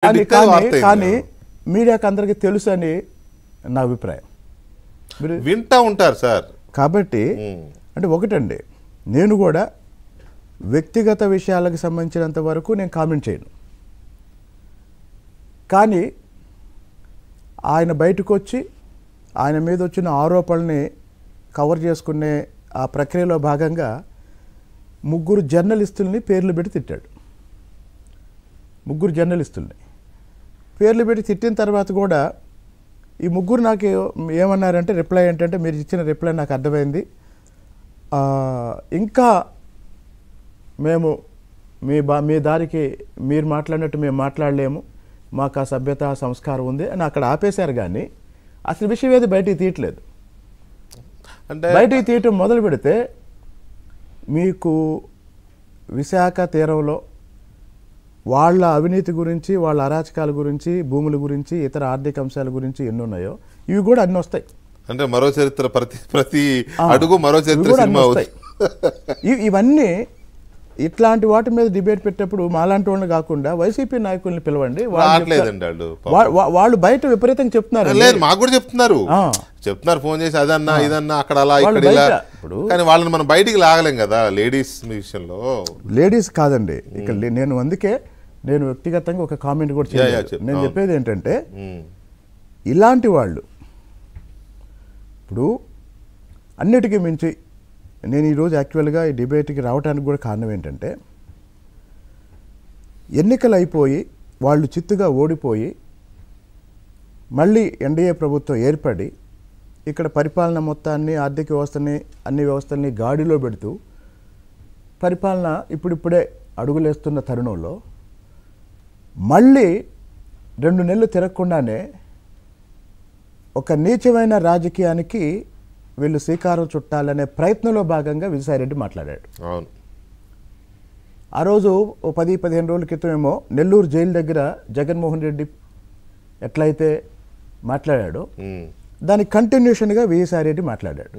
కానీ మీడియాకి అందరికీ తెలుసు అని నా అభిప్రాయం. మీరు వింటా ఉంటారు సార్. కాబట్టి అంటే ఒకటండి, నేను కూడా వ్యక్తిగత విషయాలకు సంబంధించినంత వరకు నేను కామెంట్ చేయను. కానీ ఆయన బయటకు వచ్చి ఆయన మీద వచ్చిన ఆరోపణల్ని కవర్ చేసుకునే ఆ ప్రక్రియలో భాగంగా ముగ్గురు జర్నలిస్టుల్ని పేర్లు పెట్టి తిట్టాడు. ముగ్గురు జర్నలిస్టుల్ని పేర్లు పెట్టి తిట్టిన తర్వాత కూడా ఈ ముగ్గురు నాకు ఏమన్నారంటే, రిప్లై ఏంటంటే, మీరు ఇచ్చిన రిప్లై నాకు అర్థమైంది, ఇంకా మేము మీ దారికి మీరు మాట్లాడినట్టు మేము మాట్లాడలేము, మాకు ఆ సభ్యత సంస్కారం ఉంది అని అక్కడ ఆపేశారు. కానీ అసలు విషయం ఏది బయటికి తీయట్లేదు. అంటే బయటికి తీయటం మొదలు పెడితే మీకు విశాఖ తీరంలో వాళ్ళ అవినీతి గురించి, వాళ్ళ అరాచకాల గురించి, భూముల గురించి, ఇతర ఆర్థిక అంశాల గురించి ఎన్ని ఉన్నాయో ఇవి కూడా అన్ని వస్తాయి. అంటే మరో చరిత్ర, ప్రతి అడుగు మరో చరిత్ర సినిమా వస్తాయి. ఇవన్నీ ఇట్లాంటి వాటి మీద డిబేట్ పెట్టేప్పుడు మాలాంటి వాళ్ళని కాకుండా వైసీపీ నాయకుల్ని పిలవండి. వాళ్ళు బయట విపరీతంగా చెప్తున్నారు. లేదు, మాకు కూడా చెప్తున్నారు, ఫోన్ చేసి అదన్నా ఇదన్నా అక్కడ అలా ఇక్కడ ఇలా. కానీ వాళ్ళని మనం బయటికి లాగలేం కదా లేడీస్ విషయంలో. లేడీస్ కాదండి ఇక్కడ నేను, అందుకే నేను వ్యక్తిగతంగా ఒక కామెంట్ కూడా చేయాలి. నేను చెప్పేది ఏంటంటే, ఇలాంటి వాళ్ళు ఇప్పుడు అన్నిటికీ మించి నేను ఈరోజు యాక్చువల్గా ఈ డిబేట్కి రావడానికి కూడా కారణం ఏంటంటే, ఎన్నికలు అయిపోయి వాళ్ళు చిత్తుగా ఓడిపోయి మళ్ళీ ఎన్డీఏ ప్రభుత్వం ఏర్పడి ఇక్కడ పరిపాలన మొత్తాన్ని, ఆర్థిక వ్యవస్థని, అన్ని వ్యవస్థల్ని గాడిలో పెడుతూ పరిపాలన ఇప్పుడిప్పుడే అడుగులేస్తున్న తరుణంలో మళ్ళీ 2 నెలలు తిరగకుండానే ఒక నీచమైన రాజకీయానికి వీళ్ళు శ్రీకారం చుట్టాలనే ప్రయత్నంలో భాగంగా విజయసాయిరెడ్డి మాట్లాడాడు. ఆ రోజు 10-15 రోజుల క్రితమేమో నెల్లూరు జైలు దగ్గర జగన్మోహన్ రెడ్డి ఎట్లయితే మాట్లాడాడో దానికి కంటిన్యూషన్గా విజయసాయిరెడ్డి మాట్లాడాడు.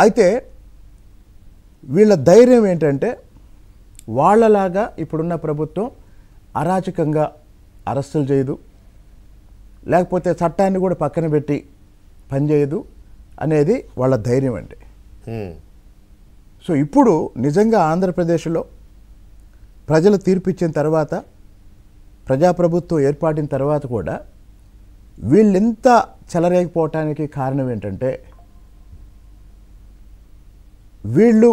అయితే వీళ్ళ ధైర్యం ఏంటంటే, వాళ్ళలాగా ఇప్పుడున్న ప్రభుత్వం అరాచకంగా అరెస్టులు చేయదు, లేకపోతే చట్టాన్ని కూడా పక్కన పెట్టి పనిచేయదు అనేది వాళ్ళ ధైర్యం అండి. సో ఇప్పుడు నిజంగా ఆంధ్రప్రదేశ్లో ప్రజలు తీర్పు ఇచ్చిన తర్వాత, ప్రజాప్రభుత్వం ఏర్పాటిన తర్వాత కూడా వీళ్ళెంత చెలరేగిపోవటానికి కారణం ఏంటంటే, వీళ్ళు